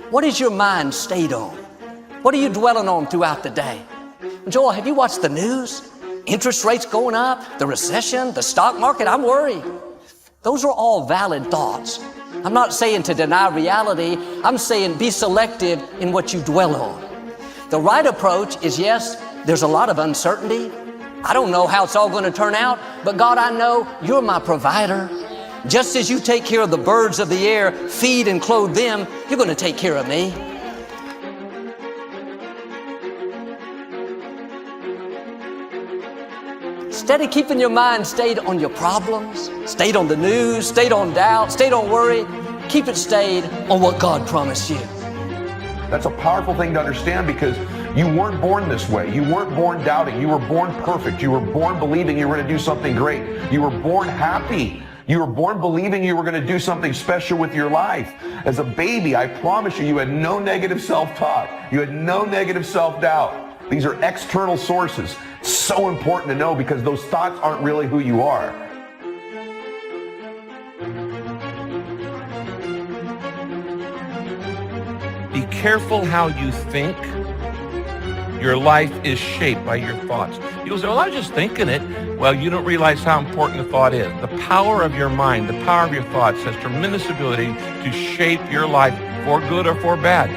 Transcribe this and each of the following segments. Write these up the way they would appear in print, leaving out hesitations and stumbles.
What is your mind stayed on? What are you dwelling on throughout the day? Joel, have you watched the news? Interest rates going up, the recession, the stock market, I'm worried. Those are all valid thoughts. I'm not saying to deny reality. I'm saying be selective in what you dwell on. The right approach is, yes, there's a lot of uncertainty. I don't know how it's all going to turn out, but God, I know you're my provider. Just as you take care of the birds of the air, feed and clothe them, you're going to take care of me. Instead of keeping your mind stayed on your problems, stayed on the news, stayed on doubt, stayed on worry, keep it stayed on what God promised you. That's a powerful thing to understand, because you weren't born this way. You weren't born doubting. You were born perfect. You were born believing you were going to do something great. You were born happy. You were born believing you were going to do something special with your life. As a baby, I promise you, you had no negative self-talk. You had no negative self-doubt. These are external sources. So important to know, because those thoughts aren't really who you are. Be careful how you think. Your life is shaped by your thoughts. People say, well, I was just thinking it. Well, you don't realize how important the thought is. The power of your mind, the power of your thoughts has tremendous ability to shape your life for good or for bad.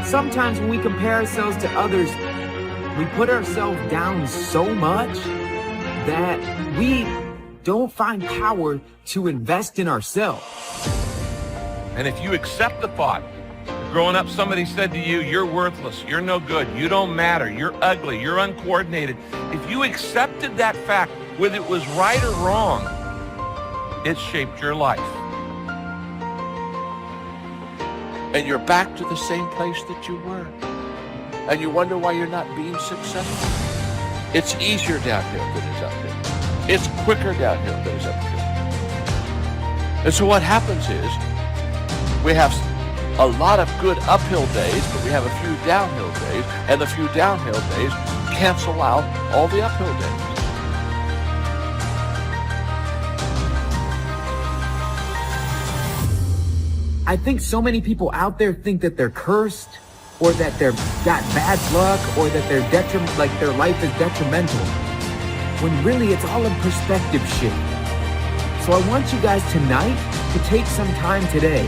Sometimes when we compare ourselves to others, we put ourselves down so much that we don't find power to invest in ourselves. And if you accept the thought, growing up somebody said to you, you're worthless, you're no good, you don't matter, you're ugly, you're uncoordinated. If you accepted that fact, whether it was right or wrong, it shaped your life. And you're back to the same place that you were. And you wonder why you're not being successful. It's easier downhill than it's uphill. It's quicker downhill than it's uphill. And so what happens is, we have a lot of good uphill days, but we have a few downhill days, and the few downhill days cancel out all the uphill days. I think so many people out there think that they're cursed, or that they've got bad luck, or that they're their life is detrimental, when really it's all a perspective shift. So I want you guys tonight to take some time today,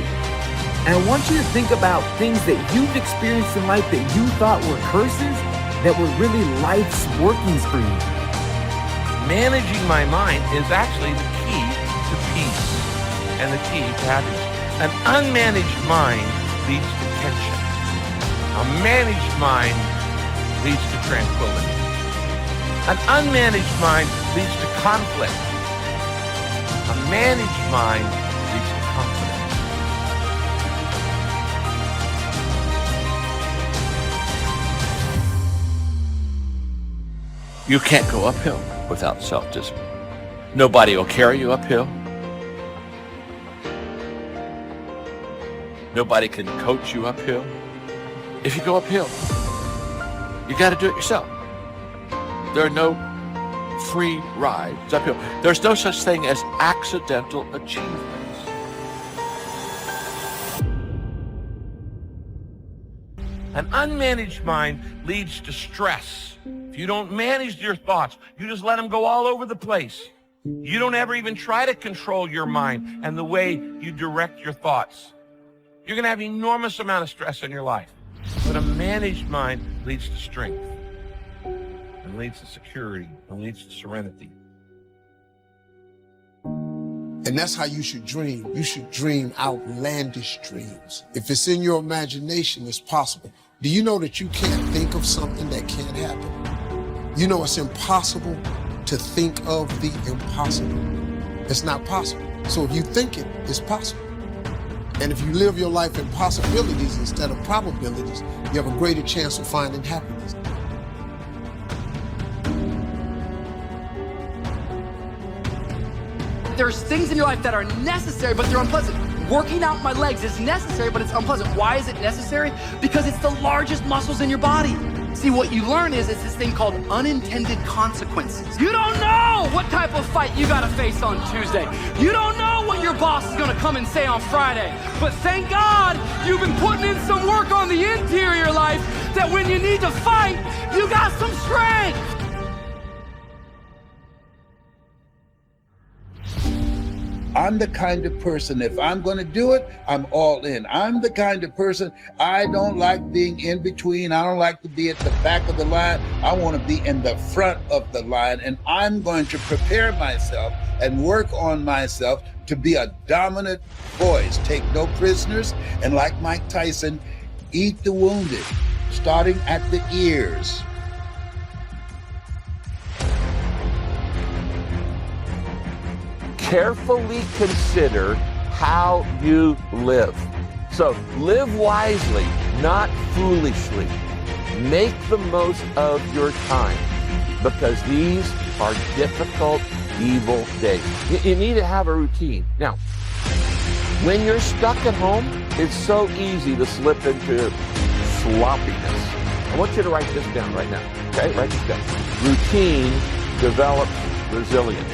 and I want you to think about things that you've experienced in life that you thought were curses, that were really life's workings for you. Managing my mind is actually the key to peace and the key to happiness. An unmanaged mind leads to tension. A managed mind leads to tranquility. An unmanaged mind leads to conflict. A managed mind leads to confidence. You can't go uphill without self-discipline. Nobody will carry you uphill. Nobody can coach you uphill. If you go uphill, you got to do it yourself. There are no free rides uphill. There's no such thing as accidental achievements. An unmanaged mind leads to stress. If you don't manage your thoughts, you just let them go all over the place. You don't ever even try to control your mind and the way you direct your thoughts. You're going to have an enormous amount of stress in your life. But a managed mind leads to strength, and leads to security, and leads to serenity. And that's how you should dream. You should dream outlandish dreams. If it's in your imagination, it's possible. Do you know that you can't think of something that can't happen? You know it's impossible to think of the impossible. It's not possible. So if you think it, it's possible. And if you live your life in possibilities instead of probabilities, you have a greater chance of finding happiness. There's things in your life that are necessary, but they're unpleasant. Working out my legs is necessary, but it's unpleasant. Why is it necessary? Because it's the largest muscles in your body. See, what you learn is it's this thing called unintended consequences. You don't know what type of fight you gotta face on Tuesday. You don't know what your boss is gonna come and say on Friday, but thank God you've been putting in some work on the interior life that when you need to fight, you got some strength. I'm the kind of person, if I'm going to do it, I'm all in. I'm the kind of person, I don't like being in between. I don't like to be at the back of the line. I want to be in the front of the line, and I'm going to prepare myself and work on myself to be a dominant voice. Take no prisoners, and like Mike Tyson, eat the wounded, starting at the ears. Carefully consider how you live. So live wisely, not foolishly. Make the most of your time, because these are difficult, evil days. You need to have a routine. Now, when you're stuck at home, it's so easy to slip into sloppiness. I want you to write this down right now. Okay, write this down. Routine develops resilience.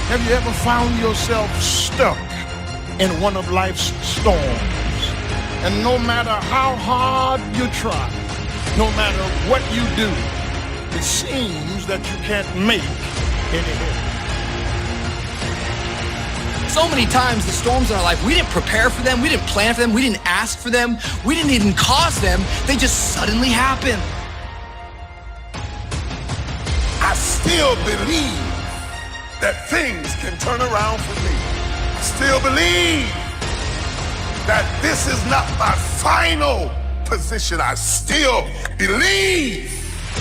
Have you ever found yourself stuck in one of life's storms? And no matter how hard you try, no matter what you do, it seems that you can't make any headway. So many times the storms in our life, we didn't prepare for them, we didn't plan for them, we didn't ask for them, we didn't even cause them, they just suddenly happen. I still believe that things can turn around for me. I still believe that this is not my final position. I still believe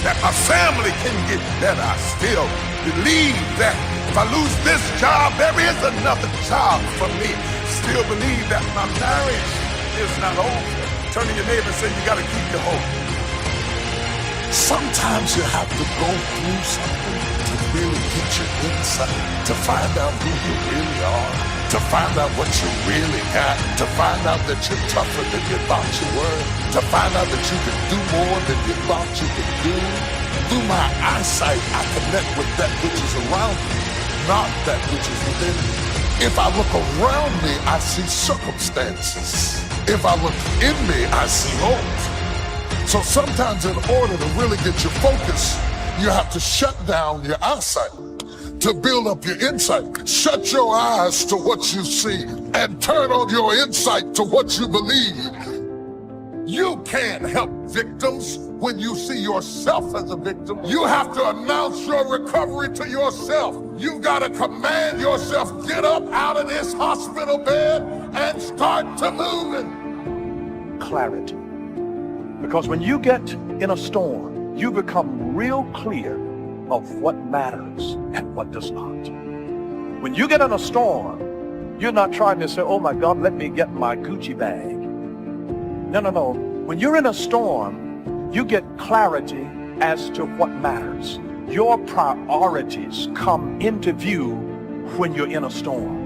that my family can get better. I still believe that if I lose this job, there is another job for me. Still believe that my marriage is not over. Turn to your neighbor and say, you gotta keep your hope. Sometimes you have to go through something to really get your insight, to find out who you really are, to find out what you really got, to find out that you're tougher than you thought you were, to find out that you can do more than you thought you could do. Through my eyesight, I connect with that which is around me, not that which is within me. If I look around me, I see circumstances. If I look in me, I see hope. So sometimes in order to really get your focus, you have to shut down your eyesight to build up your insight. Shut your eyes to what you see and turn on your insight to what you believe. You can't help victims when you see yourself as a victim. You have to announce your recovery to yourself. You gotta command yourself, get up out of this hospital bed and start to moving. Clarity. Because when you get in a storm, you become real clear of what matters and what does not. When you get in a storm, you're not trying to say, oh my God, let me get my Gucci bag. No. When you're in a storm, you get clarity as to what matters. Your priorities come into view when you're in a storm.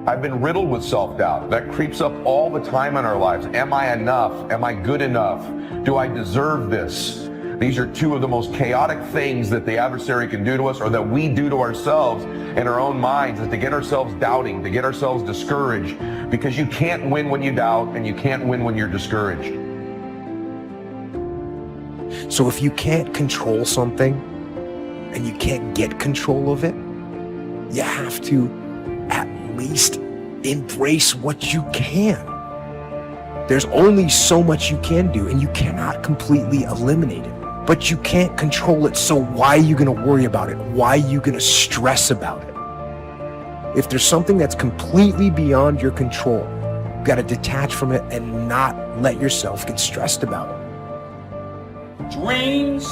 I've been riddled with self-doubt. That creeps up all the time in our lives. Am I enough? Am I good enough? Do I deserve this? These are two of the most chaotic things that the adversary can do to us, or that we do to ourselves in our own minds, is to get ourselves doubting, to get ourselves discouraged, because you can't win when you doubt and you can't win when you're discouraged. So if you can't control something and you can't get control of it, you have to at least embrace what you can. There's only so much you can do, and you cannot completely eliminate it, but you can't control it. So why are you going to worry about it? Why are you going to stress about it? If there's something that's completely beyond your control, you got to detach from it and not let yourself get stressed about it. Dreams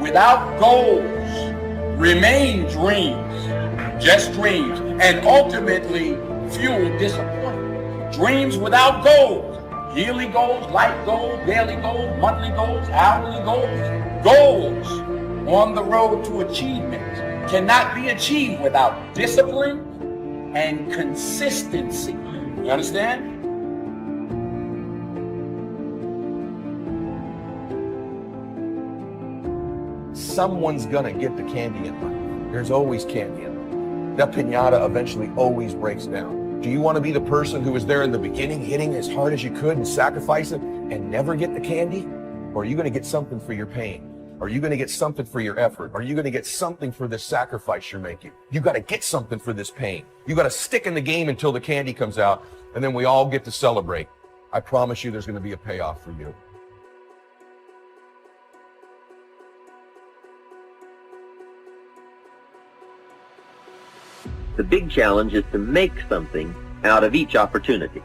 without goals remain dreams, just dreams, and ultimately fuel disappointment. Dreams without goals, yearly goals, life goals, daily goals, monthly goals, hourly goals, goals on the road to achievement cannot be achieved without discipline and consistency. You understand? someone's gonna get the candy in life. There's always candy in life. That piñata eventually always breaks down. Do you want to be the person who was there in the beginning, hitting as hard as you could and sacrificing and never get the candy? Or are you going to get something for your pain? Are you going to get something for your effort? Are you going to get something for this sacrifice you're making? You got to get something for this pain. You got to stick in the game until the candy comes out, and then we all get to celebrate. I promise you there's going to be a payoff for you. The big challenge is to make something out of each opportunity.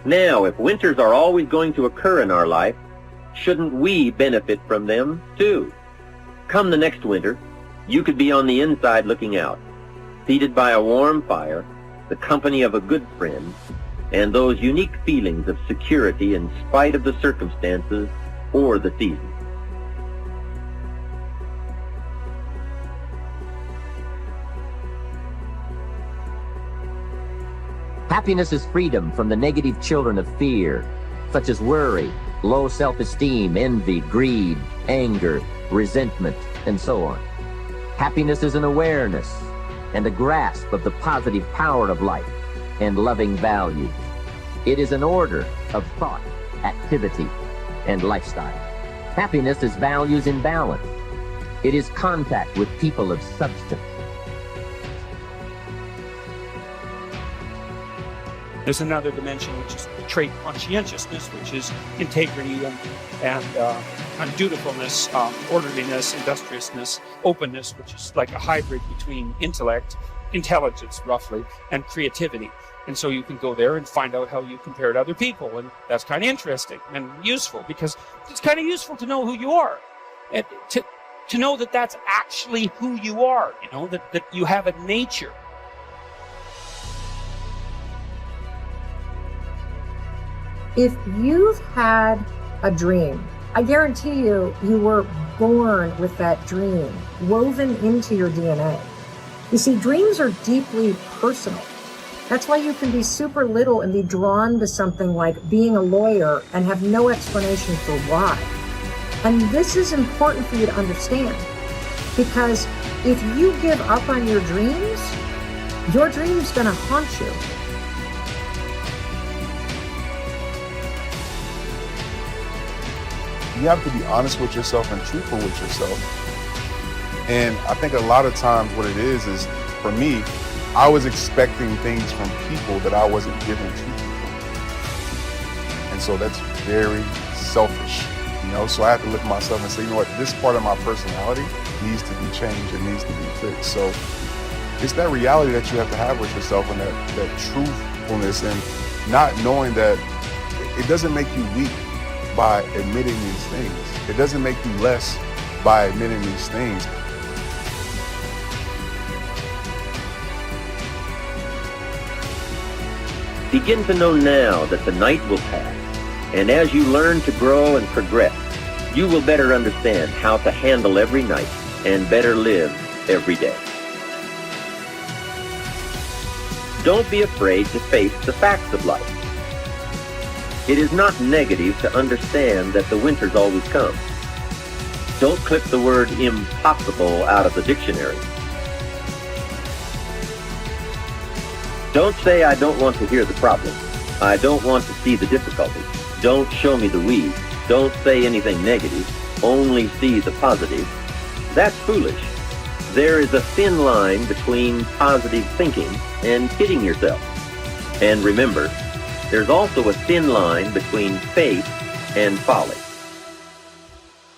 Now, if winters are always going to occur in our life, shouldn't we benefit from them too? Come the next winter, you could be on the inside looking out, seated by a warm fire, the company of a good friend, and those unique feelings of security in spite of the circumstances or the season. Happiness is freedom from the negative children of fear, such as worry, low self-esteem, envy, greed, anger, resentment, and so on. Happiness is an awareness and a grasp of the positive power of life and loving values. It is an order of thought, activity, and lifestyle. Happiness is values in balance. It is contact with people of substance. There's another dimension, which is the trait conscientiousness, which is integrity and dutifulness, orderliness, industriousness, openness, which is like a hybrid between intellect, intelligence roughly, and creativity. And so you can go there and find out how you compare to other people. And that's kind of interesting and useful, because it's kind of useful to know who you are. And to know that that's actually who you are, you know, that you have a nature. If you've had a dream, I guarantee you, you were born with that dream woven into your DNA. You see, dreams are deeply personal. That's why you can be super little and be drawn to something like being a lawyer and have no explanation for why. And this is important for you to understand, because if you give up on your dream's gonna haunt you. You have to be honest with yourself and truthful with yourself. And I think a lot of times what it is for me, I was expecting things from people that I wasn't giving to people. And so that's very selfish, you know? So I have to look at myself and say, you know what, this part of my personality needs to be changed, it needs to be fixed. So it's that reality that you have to have with yourself, and that truthfulness, and not knowing that it doesn't make you weak by admitting these things. It doesn't make you less by admitting these things. Begin to know now that the night will pass, and as you learn to grow and progress, you will better understand how to handle every night and better live every day. Don't be afraid to face the facts of life. It is not negative to understand that the winters always come. Don't clip the word impossible out of the dictionary. Don't say, I don't want to hear the problem. I don't want to see the difficulty. Don't show me the weeds. Don't say anything negative. Only see the positive. That's foolish. There is a thin line between positive thinking and kidding yourself. And remember, there's also a thin line between faith and folly.